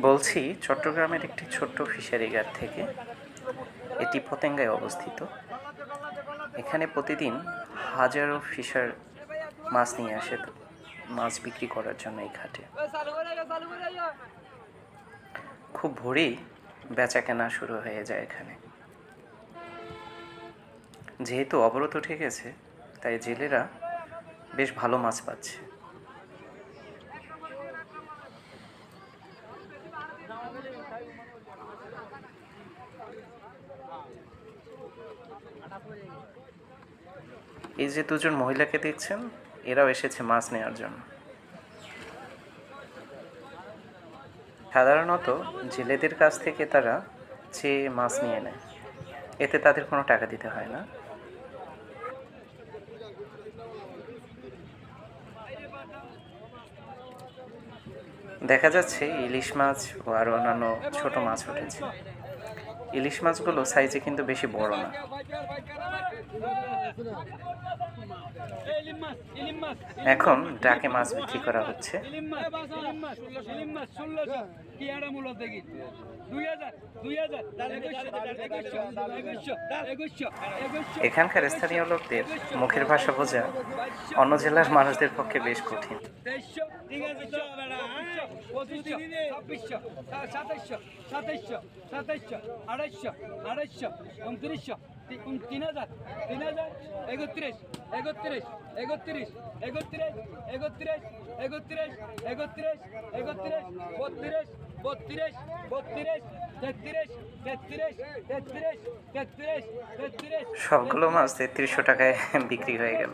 বলছি চট্টগ্রামের একটি ছোট্ট ফিশারি ঘাট থেকে। এটি পতেঙ্গায় অবস্থিত। এখানে প্রতিদিন হাজারো ফিশার মাছ নিয়ে আসে মাছ বিক্রি করার জন্য এই ঘাটে। খুব ভোরেই বেচা কেনা শুরু হয়ে যায় এখানে। যেহেতু অবরোধ উঠে গেছে, তাই জেলেরা বেশ ভালো মাছ পাচ্ছে। এই যে দুজন মহিলাকে দেখছেন, এরাও এসেছে মাছ নেওয়ার জন্য। সাধারণত জেলেদের কাছ থেকে তারা চেয়ে মাছ নিয়ে নেয়, এতে তাদের কোনো টাকা দিতে হয় না। দেখা যাচ্ছে ইলিশ মাছ ও আরও অন্যান্য ছোট মাছ উঠেছে। ইলিশ মাছগুলো সাইজে কিন্তু বেশি বড় না। এখন ডাকে মাছ বিক্রি করা হচ্ছে। এখানকার স্থানীয় লোকদের মুখের ভাষা বোঝা অন্য জেলার মানুষদের পক্ষে বেশ কঠিন। সবগুলো মাছ ৩৩০০ টাকায় বিক্রি হয়ে গেল।